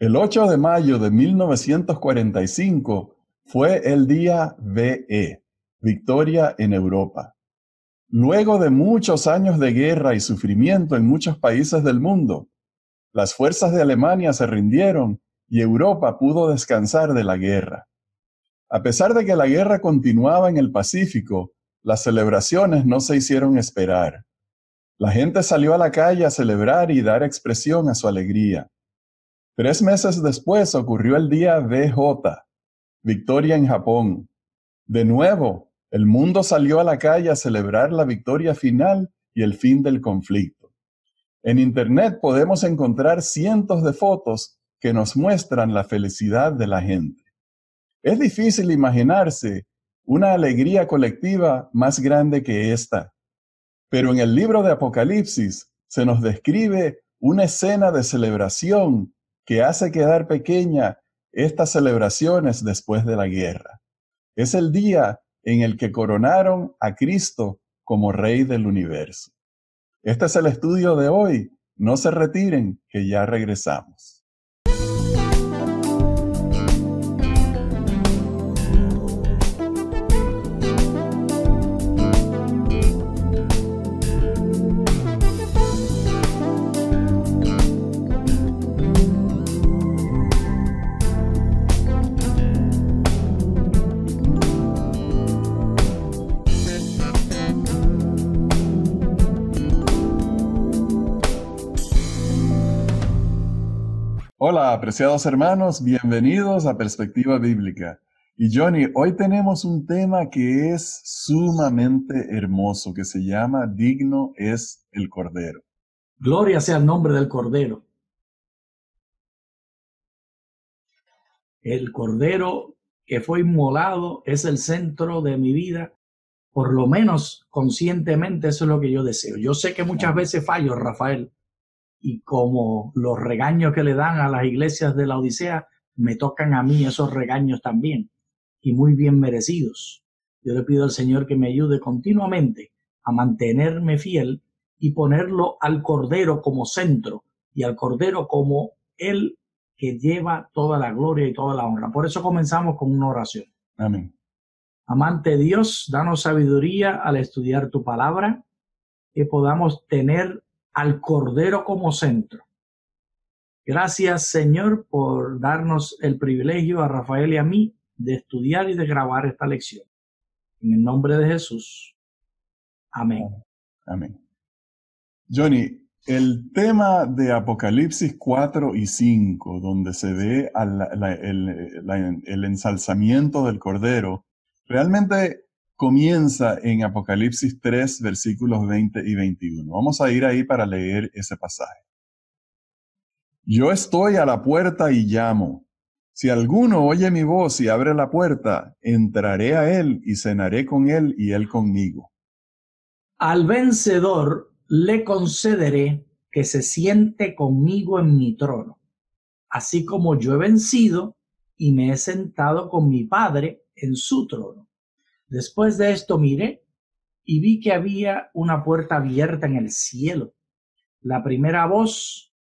El 8 de mayo de 1945 fue el día VE, Victoria en Europa. Luego de muchos años de guerra y sufrimiento en muchos países del mundo, las fuerzas de Alemania se rindieron y Europa pudo descansar de la guerra. A pesar de que la guerra continuaba en el Pacífico, las celebraciones no se hicieron esperar. La gente salió a la calle a celebrar y dar expresión a su alegría. 3 meses después ocurrió el día VJ, Victoria en Japón. De nuevo, el mundo salió a la calle a celebrar la victoria final y el fin del conflicto. En Internet podemos encontrar cientos de fotos que nos muestran la felicidad de la gente. Es difícil imaginarse una alegría colectiva más grande que esta. Pero en el libro de Apocalipsis se nos describe una escena de celebración que hace quedar pequeña estas celebraciones después de la guerra. Es el día en el que coronaron a Cristo como Rey del universo. Este es el estudio de hoy. No se retiren, que ya regresamos. Hola, apreciados hermanos, bienvenidos a Perspectiva Bíblica. Y Johnny, hoy tenemos un tema que es sumamente hermoso, que se llama Digno es el Cordero. Gloria sea el nombre del Cordero. El Cordero que fue inmolado es el centro de mi vida. Por lo menos conscientemente eso es lo que yo deseo. Yo sé que muchas veces fallo, Rafael, y como los regaños que le dan a las iglesias de la Odisea, me tocan a mí esos regaños también, y muy bien merecidos. Yo le pido al Señor que me ayude continuamente a mantenerme fiel y ponerlo al Cordero como centro, y al Cordero como el que lleva toda la gloria y toda la honra. Por eso comenzamos con una oración. Amén. Amante Dios, danos sabiduría al estudiar tu palabra, que podamos tener al Cordero como centro. Gracias, Señor, por darnos el privilegio a Rafael y a mí de estudiar y de grabar esta lección. En el nombre de Jesús. Amén. Amén. Johnny, el tema de Apocalipsis 4 y 5, donde se ve el ensalzamiento del Cordero, realmente comienza en Apocalipsis 3, versículos 20 y 21. Vamos a ir ahí para leer ese pasaje. Yo estoy a la puerta y llamo. Si alguno oye mi voz y abre la puerta, entraré a él y cenaré con él y él conmigo. Al vencedor le concederé que se siente conmigo en mi trono, así como yo he vencido y me he sentado con mi Padre en su trono. Después de esto miré y vi que había una puerta abierta en el cielo. La primera voz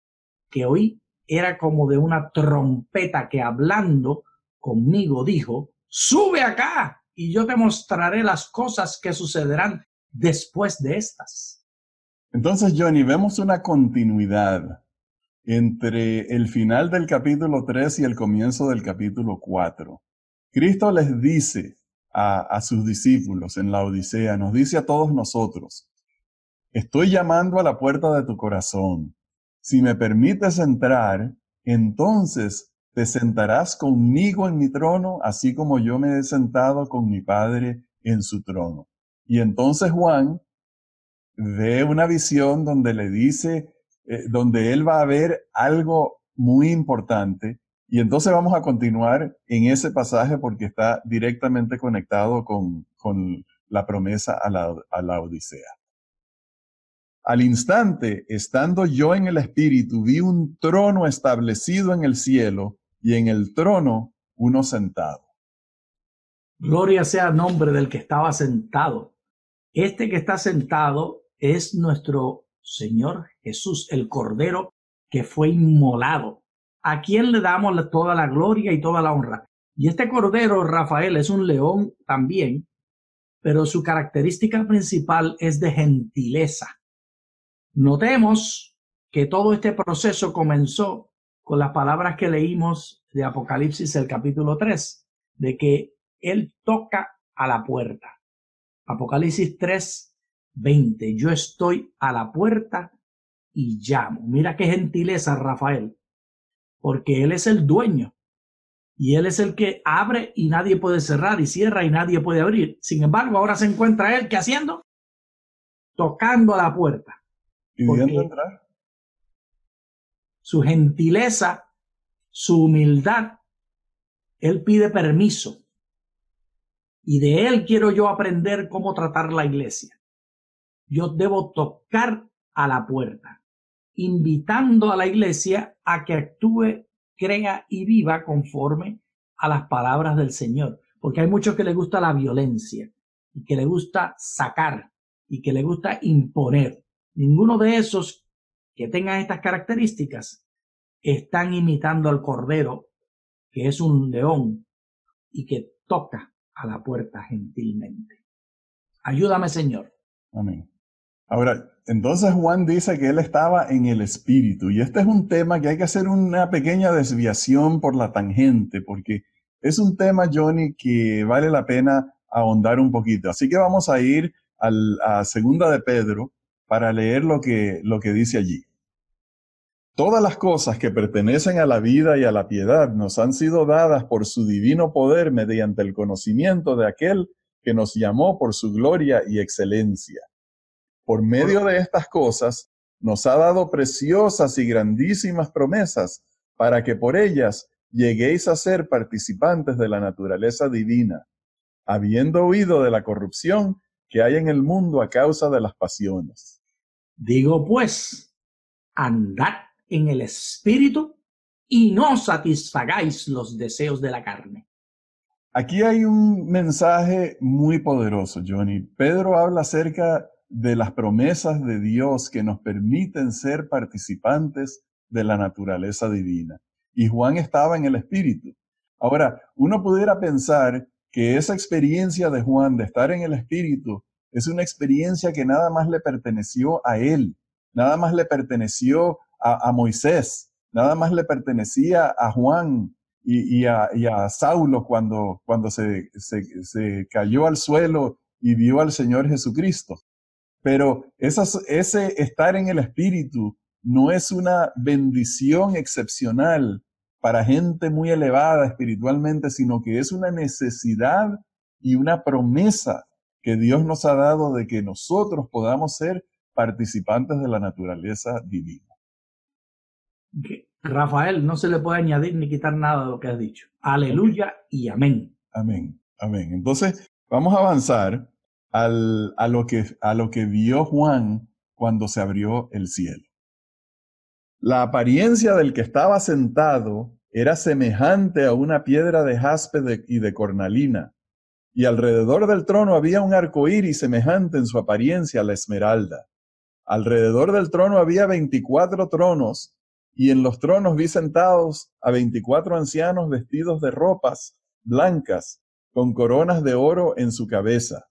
que oí era como de una trompeta que hablando conmigo dijo: «Sube acá y yo te mostraré las cosas que sucederán después de estas». Entonces, Johnny, vemos una continuidad entre el final del capítulo 3 y el comienzo del capítulo 4. Cristo les dice a sus discípulos en la Odisea, nos dice a todos nosotros: estoy llamando a la puerta de tu corazón. Si me permites entrar, entonces te sentarás conmigo en mi trono, así como yo me he sentado con mi Padre en su trono. Y entonces Juan ve una visión donde le dice, donde él va a ver algo muy importante. Y entonces vamos a continuar en ese pasaje porque está directamente conectado con la promesa a la Odisea. Al instante, estando yo en el Espíritu, vi un trono establecido en el cielo y en el trono uno sentado. Gloria sea el nombre del que estaba sentado. Este que está sentado es nuestro Señor Jesús, el Cordero que fue inmolado. ¿a quién le damos toda la gloria y toda la honra? Y este cordero, Rafael, es un león también, pero su característica principal es de gentileza. Notemos que todo este proceso comenzó con las palabras que leímos de Apocalipsis, el capítulo 3, de que él toca a la puerta. Apocalipsis 3, 20. Yo estoy a la puerta y llamo. Mira qué gentileza, Rafael, porque él es el dueño y él es el que abre y nadie puede cerrar, y cierra y nadie puede abrir. Sin embargo, ahora se encuentra él, ¿qué haciendo? Tocando a la puerta. Pidiendo entrar. Su gentileza, su humildad, él pide permiso. Y de él quiero yo aprender cómo tratar la iglesia. Yo debo tocar a la puerta, invitando a la iglesia a que actúe, crea y viva conforme a las palabras del Señor. Porque hay muchos que les gusta la violencia, y que les gusta sacar, y que les gusta imponer. Ninguno de esos que tengan estas características están imitando al Cordero, que es un león y que toca a la puerta gentilmente. Ayúdame, Señor. Amén. Ahora, entonces Juan dice que él estaba en el Espíritu, y este es un tema que hay que hacer una pequeña desviación por la tangente, porque es un tema, Johnny, que vale la pena ahondar un poquito. Así que vamos a ir a Segunda de Pedro para leer lo que dice allí. Todas las cosas que pertenecen a la vida y a la piedad nos han sido dadas por su divino poder mediante el conocimiento de aquel que nos llamó por su gloria y excelencia. Por medio de estas cosas nos ha dado preciosas y grandísimas promesas para que por ellas lleguéis a ser participantes de la naturaleza divina, habiendo huido de la corrupción que hay en el mundo a causa de las pasiones. Digo pues, andad en el Espíritu y no satisfagáis los deseos de la carne. Aquí hay un mensaje muy poderoso, Johnny. Pedro habla acerca de las promesas de Dios que nos permiten ser participantes de la naturaleza divina. Y Juan estaba en el Espíritu. Ahora, uno pudiera pensar que esa experiencia de Juan de estar en el Espíritu es una experiencia que nada más le perteneció a él, nada más le perteneció a Moisés, nada más le pertenecía a Juan y a Saulo cuando se cayó al suelo y vio al Señor Jesucristo. Pero ese estar en el Espíritu no es una bendición excepcional para gente muy elevada espiritualmente, sino que es una necesidad y una promesa que Dios nos ha dado de que nosotros podamos ser participantes de la naturaleza divina. Rafael, no se le puede añadir ni quitar nada de lo que has dicho. Aleluya okay. Y amén. Amén, amén. Entonces, vamos a avanzar a lo que vio Juan cuando se abrió el cielo. La apariencia del que estaba sentado era semejante a una piedra de jaspe y de cornalina, y alrededor del trono había un arco iris semejante en su apariencia a la esmeralda. Alrededor del trono había 24 tronos, y en los tronos vi sentados a 24 ancianos vestidos de ropas blancas, con coronas de oro en su cabeza.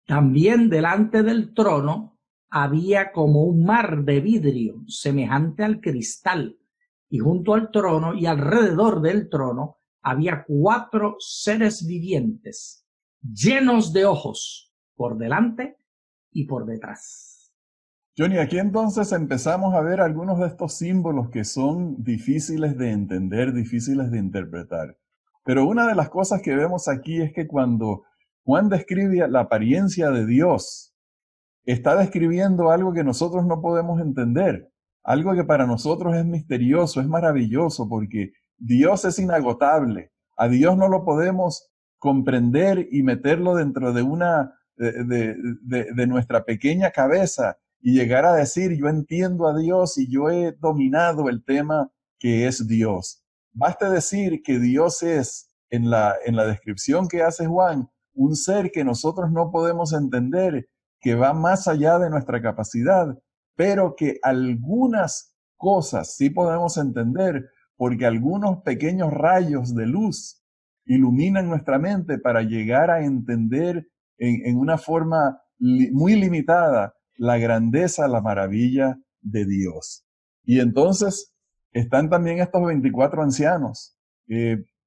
También delante del trono había como un mar de vidrio semejante al cristal, y junto al trono y alrededor del trono había 4 seres vivientes, llenos de ojos, por delante y por detrás. Johnny, aquí entonces empezamos a ver algunos de estos símbolos que son difíciles de entender, difíciles de interpretar. Pero una de las cosas que vemos aquí es que cuando Juan describe la apariencia de Dios, está describiendo algo que nosotros no podemos entender, algo que para nosotros es misterioso, es maravilloso, porque Dios es inagotable. A Dios no lo podemos comprender y meterlo dentro de nuestra pequeña cabeza y llegar a decir, yo entiendo a Dios y yo he dominado el tema que es Dios. Basta decir que Dios es, en la descripción que hace Juan, un ser que nosotros no podemos entender, que va más allá de nuestra capacidad, pero que algunas cosas sí podemos entender, porque algunos pequeños rayos de luz iluminan nuestra mente para llegar a entender en una forma muy limitada la grandeza, la maravilla de Dios. Y entonces están también estos 24 ancianos.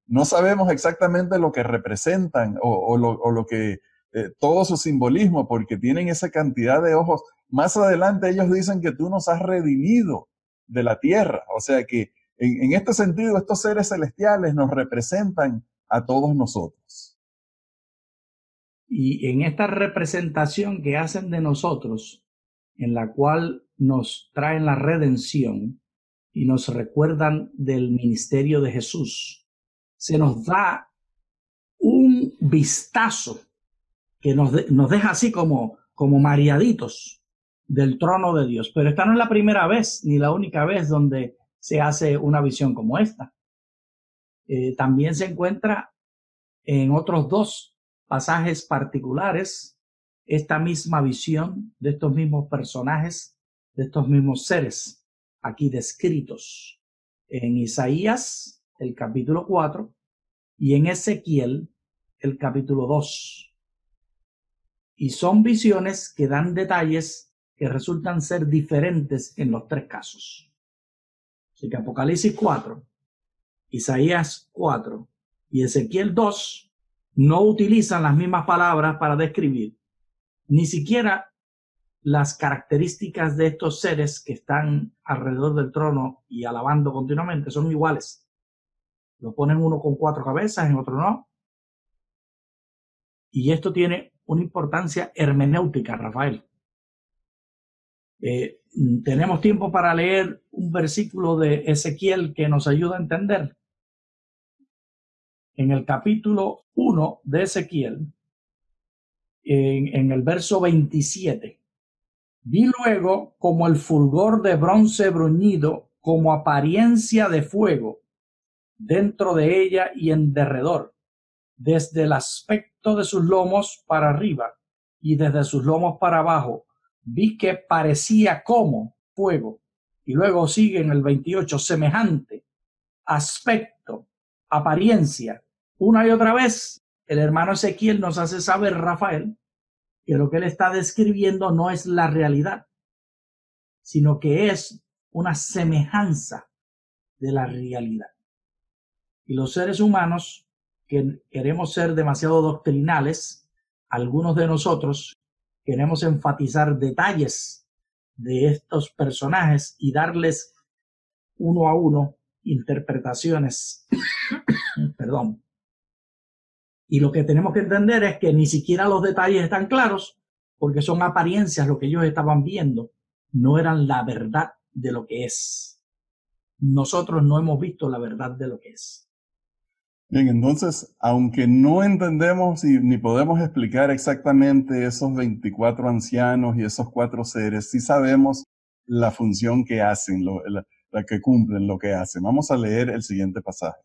No sabemos exactamente lo que representan o lo que, todo su simbolismo, porque tienen esa cantidad de ojos. Más adelante ellos dicen que tú nos has redimido de la tierra. O sea que en este sentido estos seres celestiales nos representan a todos nosotros. Y en esta representación que hacen de nosotros, en la cual nos traen la redención y nos recuerdan del ministerio de Jesús, se nos da un vistazo que nos deja así como mareaditos del trono de Dios. Pero esta no es la primera vez ni la única vez donde se hace una visión como esta. También se encuentra en otros dos pasajes particulares esta misma visión de estos mismos personajes, de estos mismos seres aquí descritos en Isaías, el capítulo 4, y en Ezequiel, el capítulo 2. Y son visiones que dan detalles que resultan ser diferentes en los tres casos. Así que Apocalipsis 4, Isaías 4 y Ezequiel 2 no utilizan las mismas palabras para describir ni siquiera las características de estos seres que están alrededor del trono y alabando continuamente. Son iguales. Lo ponen uno con 4 cabezas, en otro no. Y esto tiene una importancia hermenéutica, Rafael. Tenemos tiempo para leer un versículo de Ezequiel que nos ayuda a entender. En el capítulo 1 de Ezequiel, en el verso 27, vi luego como el fulgor de bronce bruñido, como apariencia de fuego, dentro de ella y en derredor, desde el aspecto de sus lomos para arriba y desde sus lomos para abajo, vi que parecía como fuego. Y luego sigue en el 28, semejante, aspecto, apariencia. Una y otra vez, el hermano Ezequiel nos hace saber, Rafael, que lo que él está describiendo no es la realidad, sino que es una semejanza de la realidad. Y los seres humanos, que queremos ser demasiado doctrinales, algunos de nosotros queremos enfatizar detalles de estos personajes y darles uno a uno interpretaciones. Perdón. Y lo que tenemos que entender es que ni siquiera los detalles están claros, porque son apariencias lo que ellos estaban viendo, no eran la verdad de lo que es. Nosotros no hemos visto la verdad de lo que es. Bien, entonces, aunque no entendemos ni podemos explicar exactamente esos 24 ancianos y esos 4 seres, sí sabemos la función que hacen, la que cumplen, lo que hacen. Vamos a leer el siguiente pasaje.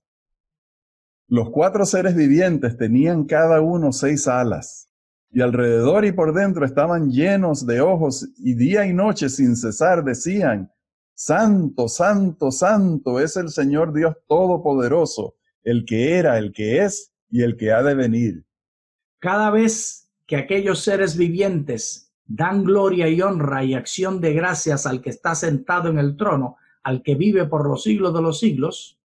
Los 4 seres vivientes tenían cada uno 6 alas, y alrededor y por dentro estaban llenos de ojos, y día y noche sin cesar decían: Santo, santo, santo es el Señor Dios Todopoderoso, el que era, el que es y el que ha de venir. Cada vez que aquellos seres vivientes dan gloria y honra y acción de gracias al que está sentado en el trono, al que vive por los siglos de los siglos,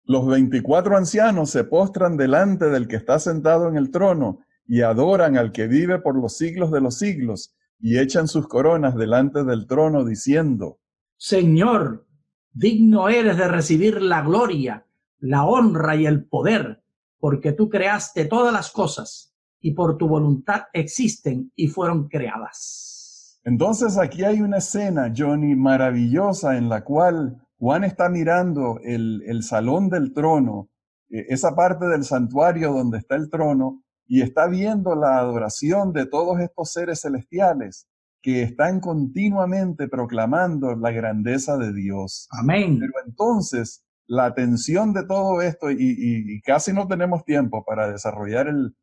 los 24 ancianos se postran delante del que está sentado en el trono y adoran al que vive por los siglos de los siglos y echan sus coronas delante del trono diciendo: Señor, digno eres de recibir la gloria, la honra y el poder, porque tú creaste todas las cosas y por tu voluntad existen y fueron creadas. Entonces aquí hay una escena, Johnny, maravillosa en la cual Juan está mirando el salón del trono, esa parte del santuario donde está el trono, y está viendo la adoración de todos estos seres celestiales que están continuamente proclamando la grandeza de Dios. Amén. Pero entonces la atención de todo esto, y casi no tenemos tiempo para desarrollar el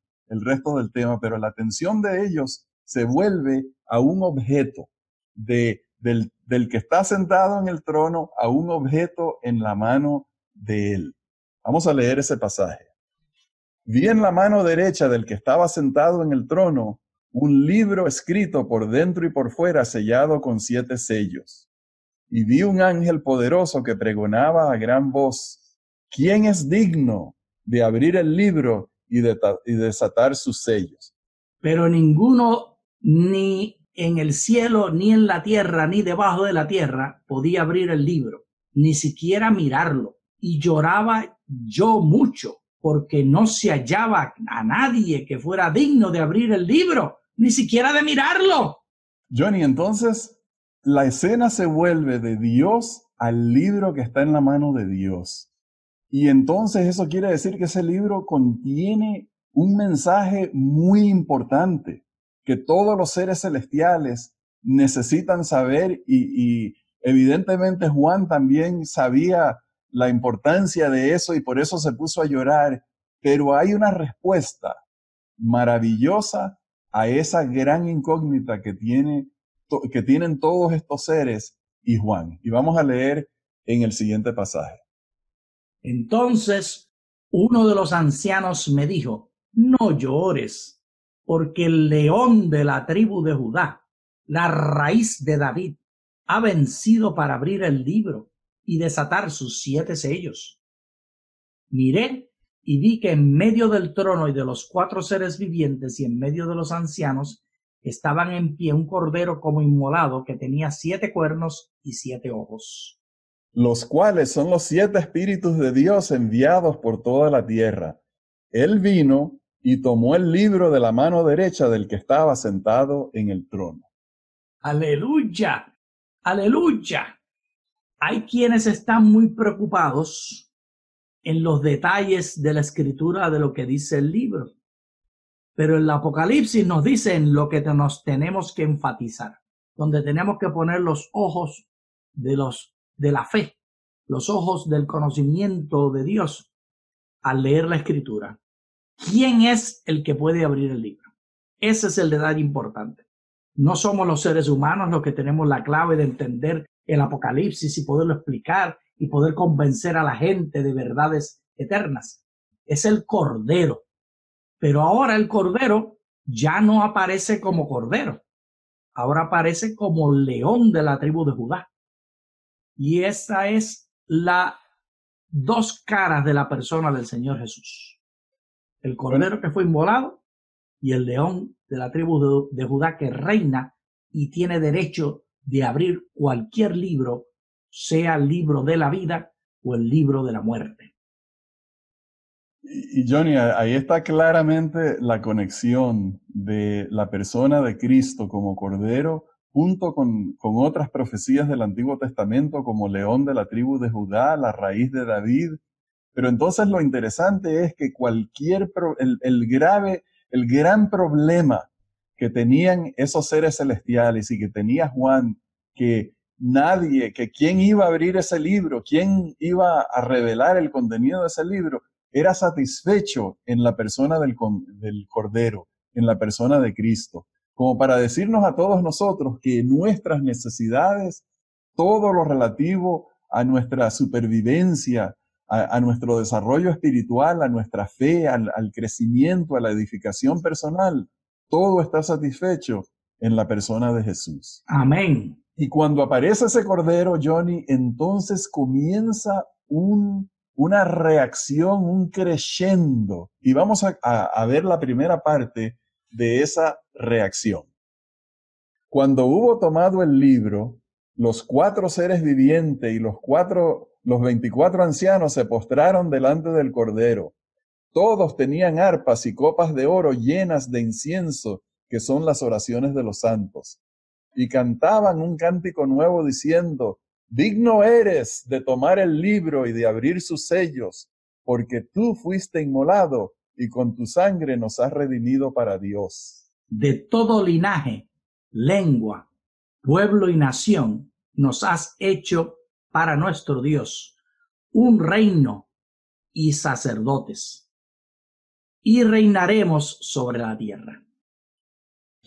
resto del tema, pero la atención de ellos se vuelve a un objeto del que está sentado en el trono, a un objeto en la mano de él. Vamos a leer ese pasaje. Vi en la mano derecha del que estaba sentado en el trono un libro escrito por dentro y por fuera, sellado con 7 sellos. Y vi un ángel poderoso que pregonaba a gran voz: ¿quién es digno de abrir el libro y desatar sus sellos? Pero ninguno, ni en el cielo, ni en la tierra, ni debajo de la tierra, podía abrir el libro, ni siquiera mirarlo. Y lloraba yo mucho, porque no se hallaba a nadie que fuera digno de abrir el libro, ni siquiera de mirarlo. Johnny, entonces la escena se vuelve de Dios al libro que está en la mano de Dios. Y entonces eso quiere decir que ese libro contiene un mensaje muy importante que todos los seres celestiales necesitan saber, y evidentemente Juan también sabía la importancia de eso y por eso se puso a llorar. Pero hay una respuesta maravillosa a esa gran incógnita que tienen todos estos seres y Juan. Y vamos a leer en el siguiente pasaje. Entonces uno de los ancianos me dijo: no llores, porque el león de la tribu de Judá, la raíz de David, ha vencido para abrir el libro y desatar sus 7 sellos. Miré y vi que en medio del trono y de los 4 seres vivientes y en medio de los ancianos estaban en pie un cordero como inmolado que tenía 7 cuernos y 7 ojos. Los cuales son los 7 espíritus de Dios enviados por toda la tierra. Él vino y tomó el libro de la mano derecha del que estaba sentado en el trono. ¡Aleluya! ¡Aleluya! Hay quienes están muy preocupados en los detalles de la escritura de lo que dice el libro. Pero el Apocalipsis nos dice en lo que nos tenemos que enfatizar, donde tenemos que poner los ojos de la fe, los ojos del conocimiento de Dios al leer la escritura. ¿Quién es el que puede abrir el libro? Ese es el detalle importante. No somos los seres humanos los que tenemos la clave de entender el Apocalipsis y poderlo explicar y poder convencer a la gente de verdades eternas. Es el Cordero. Pero ahora el Cordero ya no aparece como Cordero. Ahora aparece como león de la tribu de Judá. Y esa es la 2 caras de la persona del Señor Jesús. El Cordero que fue inmolado y el león de la tribu de Judá que reina y tiene derecho de abrir cualquier libro, sea el libro de la vida o el libro de la muerte. Y Johnny, ahí está claramente la conexión de la persona de Cristo como Cordero junto con otras profecías del Antiguo Testamento como león de la tribu de Judá, la raíz de David. Pero entonces lo interesante es que el gran problema que tenían esos seres celestiales y que tenía Juan, que quién iba a abrir ese libro, quién iba a revelar el contenido de ese libro, era satisfecho en la persona del Cordero, en la persona de Cristo, como para decirnos a todos nosotros que nuestras necesidades, todo lo relativo a nuestra supervivencia, a nuestro desarrollo espiritual, a nuestra fe, al crecimiento, a la edificación personal, todo está satisfecho en la persona de Jesús. Amén. Y cuando aparece ese Cordero, Johnny, entonces comienza una reacción, un crescendo. Y vamos a ver la primera parte de esa reacción. Cuando hubo tomado el libro, los 4 seres vivientes y los 24 ancianos se postraron delante del Cordero. Todos tenían arpas y copas de oro llenas de incienso, que son las oraciones de los santos. Y cantaban un cántico nuevo diciendo: digno eres de tomar el libro y de abrir sus sellos, porque tú fuiste inmolado y con tu sangre nos has redimido para Dios. De todo linaje, lengua, pueblo y nación nos has hecho para nuestro Dios un reino y sacerdotes, y reinaremos sobre la tierra.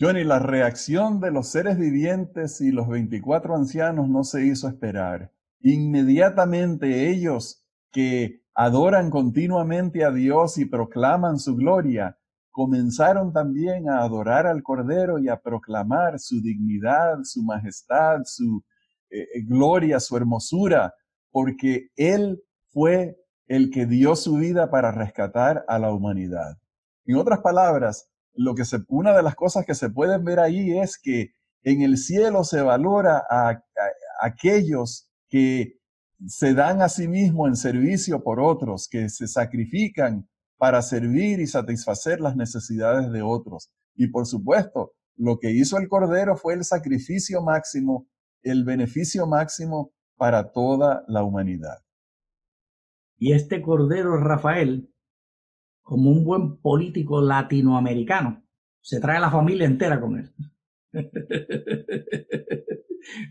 Johnny, la reacción de los seres vivientes y los 24 ancianos no se hizo esperar. Inmediatamente ellos que adoran continuamente a Dios y proclaman su gloria, comenzaron también a adorar al Cordero y a proclamar su dignidad, su majestad, su gloria, su hermosura, porque Él fue el que dio su vida para rescatar a la humanidad. En otras palabras, una de las cosas que se pueden ver ahí es que en el cielo se valora a aquellos que se dan a sí mismos en servicio por otros, que se sacrifican para servir y satisfacer las necesidades de otros. Y por supuesto, lo que hizo el Cordero fue el sacrificio máximo, el beneficio máximo para toda la humanidad. Y este Cordero Rafael, como un buen político latinoamericano, se trae a la familia entera con él.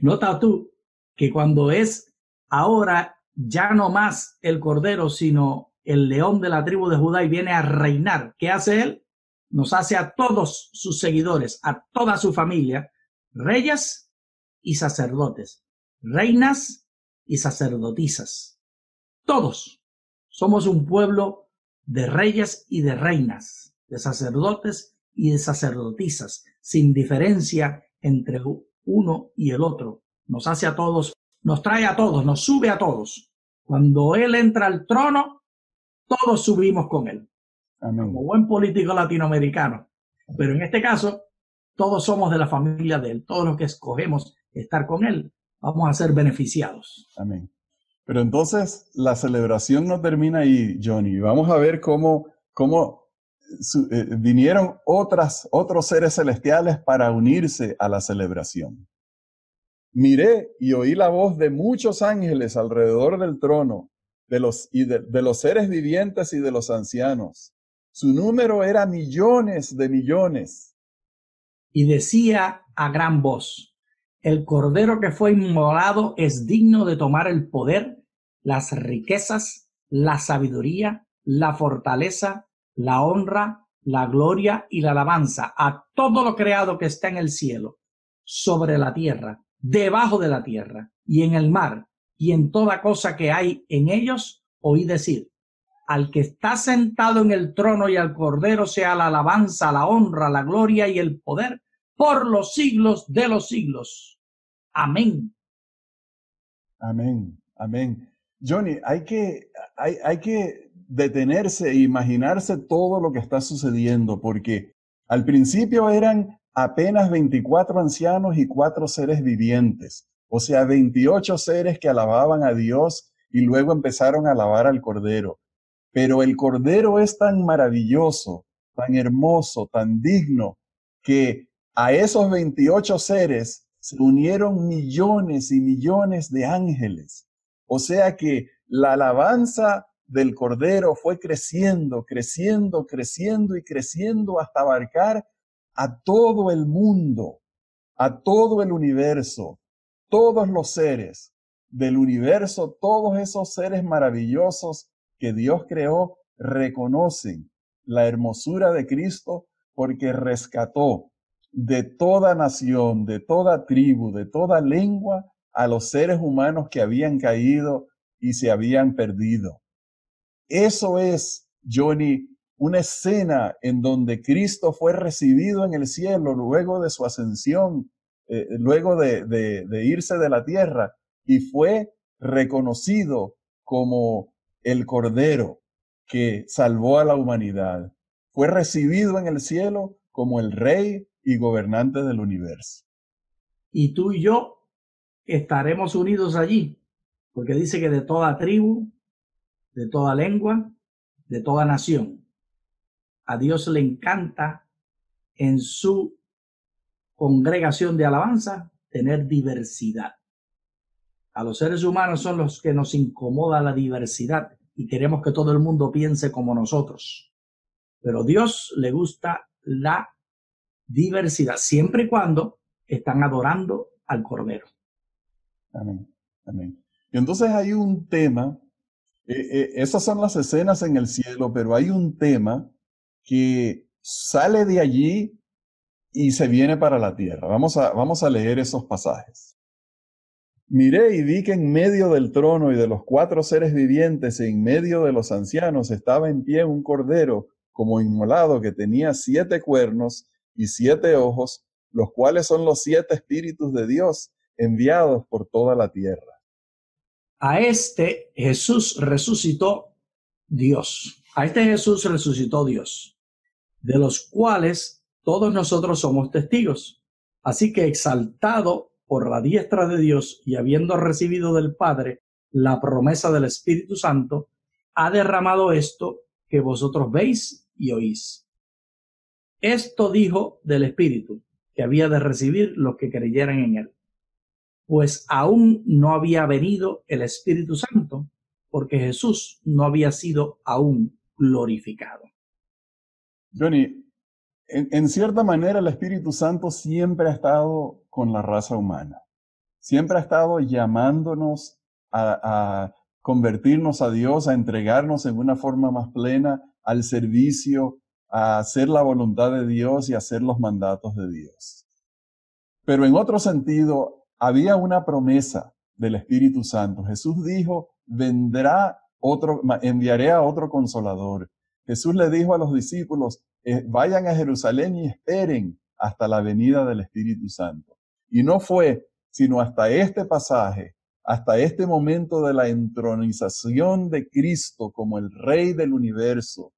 Nota tú que cuando es ahora ya no más el Cordero, sino el león de la tribu de Judá y viene a reinar, ¿qué hace él? Nos hace a todos sus seguidores, a toda su familia, reyes y sacerdotes, reinas y sacerdotisas. Todos somos un pueblo de reyes y de reinas, de sacerdotes y de sacerdotisas, sin diferencia entre uno y el otro. Nos hace a todos, nos trae a todos, nos sube a todos. Cuando Él entra al trono, todos subimos con Él. Amén. Como buen político latinoamericano. Pero en este caso, todos somos de la familia de Él. Todos los que escogemos estar con Él, vamos a ser beneficiados. Amén. Pero entonces la celebración no termina ahí, Johnny. Vamos a ver cómo vinieron otros seres celestiales para unirse a la celebración. Miré y oí la voz de muchos ángeles alrededor del trono, de los seres vivientes y de los ancianos. Su número era millones de millones. Y decía a gran voz: el Cordero que fue inmolado es digno de tomar el poder, las riquezas, la sabiduría, la fortaleza, la honra, la gloria y la alabanza a todo lo creado que está en el cielo, sobre la tierra, debajo de la tierra y en el mar y en toda cosa que hay en ellos. Oí decir: al que está sentado en el trono y al Cordero sea la alabanza, la honra, la gloria y el poder por los siglos de los siglos. Amén. Amén, amén. Johnny, hay que detenerse e imaginarse todo lo que está sucediendo, porque al principio eran apenas 24 ancianos y 4 seres vivientes, o sea, 28 seres que alababan a Dios y luego empezaron a alabar al Cordero. Pero el Cordero es tan maravilloso, tan hermoso, tan digno, que a esos 28 seres se unieron millones y millones de ángeles. O sea que la alabanza del Cordero fue creciendo, creciendo, creciendo y creciendo hasta abarcar a todo el mundo, a todo el universo, todos los seres del universo, todos esos seres maravillosos que Dios creó, reconocen la hermosura de Cristo porque rescató de toda nación, de toda tribu, de toda lengua a los seres humanos que habían caído y se habían perdido. Eso es, Johnny, una escena en donde Cristo fue recibido en el cielo luego de su ascensión, luego de irse de la tierra, y fue reconocido como el Cordero que salvó a la humanidad. Fue recibido en el cielo como el Rey y gobernante del universo. Y tú y yo estaremos unidos allí, porque dice que de toda tribu, de toda lengua, de toda nación. A Dios le encanta en su congregación de alabanza tener diversidad. A los seres humanos son los que nos incomoda la diversidad y queremos que todo el mundo piense como nosotros. Pero a Dios le gusta la diversidad, siempre y cuando están adorando al Cordero. Amén, amén. Y entonces hay un tema, esas son las escenas en el cielo, pero hay un tema que sale de allí y se viene para la tierra. Vamos a leer esos pasajes. Miré y vi que en medio del trono y de los 4 seres vivientes, en medio de los ancianos, estaba en pie un cordero como inmolado que tenía 7 cuernos y 7 ojos, los cuales son los 7 espíritus de Dios enviados por toda la tierra. A este Jesús resucitó Dios. A este Jesús resucitó Dios, de los cuales todos nosotros somos testigos. Así que exaltado por la diestra de Dios y habiendo recibido del Padre la promesa del Espíritu Santo, ha derramado esto que vosotros veis y oís. Esto dijo del Espíritu que había de recibir los que creyeran en él, pues aún no había venido el Espíritu Santo, porque Jesús no había sido aún glorificado. Johnny, en cierta manera el Espíritu Santo siempre ha estado con la raza humana. Siempre ha estado llamándonos a convertirnos a Dios, a entregarnos en una forma más plena al servicio, a hacer la voluntad de Dios y a hacer los mandatos de Dios. Pero en otro sentido, había una promesa del Espíritu Santo. Jesús dijo, enviaré a otro consolador. Jesús le dijo a los discípulos, vayan a Jerusalén y esperen hasta la venida del Espíritu Santo. Y no fue sino hasta este pasaje, hasta este momento de la entronización de Cristo como el Rey del universo,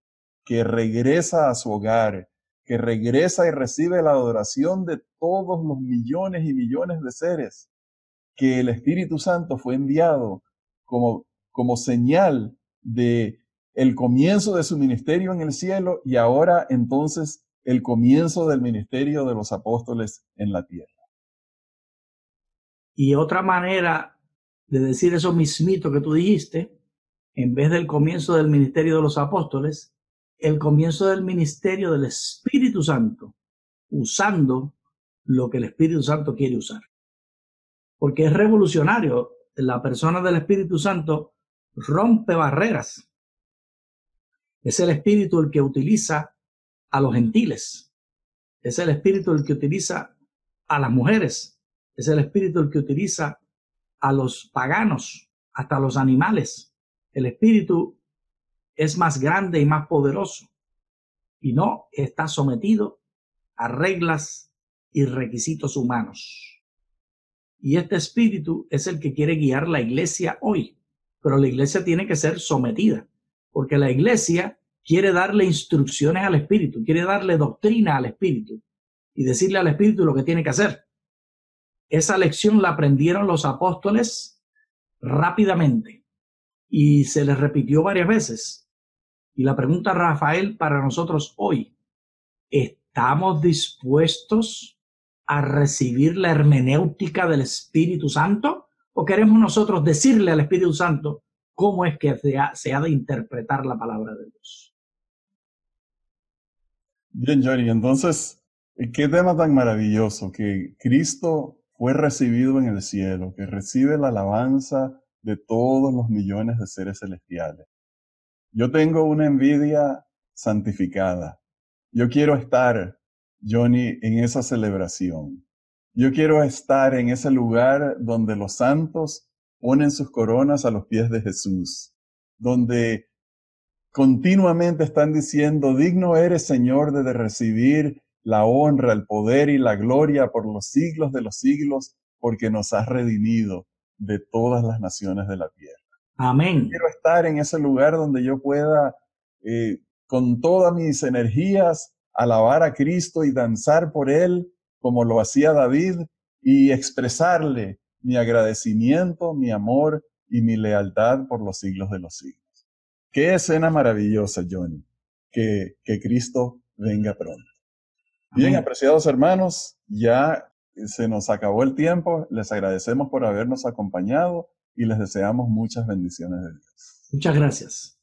que regresa a su hogar, que regresa y recibe la adoración de todos los millones y millones de seres, que el Espíritu Santo fue enviado como señal de el comienzo de su ministerio en el cielo y ahora entonces el comienzo del ministerio de los apóstoles en la tierra. Y otra manera de decir eso mismito que tú dijiste, en vez del comienzo del ministerio de los apóstoles, el comienzo del ministerio del Espíritu Santo, usando lo que el Espíritu Santo quiere usar. Porque es revolucionario. La persona del Espíritu Santo rompe barreras. Es el Espíritu el que utiliza a los gentiles. Es el Espíritu el que utiliza a las mujeres. Es el Espíritu el que utiliza a los paganos, hasta los animales. El Espíritu es más grande y más poderoso y no está sometido a reglas y requisitos humanos. Y este Espíritu es el que quiere guiar la iglesia hoy, pero la iglesia tiene que ser sometida, porque la iglesia quiere darle instrucciones al Espíritu, quiere darle doctrina al Espíritu y decirle al Espíritu lo que tiene que hacer. Esa lección la aprendieron los apóstoles rápidamente y se les repitió varias veces. Y la pregunta, Rafael, para nosotros hoy, ¿estamos dispuestos a recibir la hermenéutica del Espíritu Santo? ¿O queremos nosotros decirle al Espíritu Santo cómo es que se ha de interpretar la palabra de Dios? Bien, Johnny, entonces, qué tema tan maravilloso, que Cristo fue recibido en el cielo, que recibe la alabanza de todos los millones de seres celestiales. Yo tengo una envidia santificada. Yo quiero estar, Johnny, en esa celebración. Yo quiero estar en ese lugar donde los santos ponen sus coronas a los pies de Jesús, donde continuamente están diciendo, digno eres, Señor, de recibir la honra, el poder y la gloria por los siglos de los siglos, porque nos has redimido de todas las naciones de la tierra. Amén. Quiero estar en ese lugar donde yo pueda, con todas mis energías, alabar a Cristo y danzar por Él, como lo hacía David, y expresarle mi agradecimiento, mi amor y mi lealtad por los siglos de los siglos. Qué escena maravillosa, Johnny, que Cristo venga pronto. Bien, apreciados hermanos, ya se nos acabó el tiempo. Les agradecemos por habernos acompañado y les deseamos muchas bendiciones de Dios. Muchas gracias.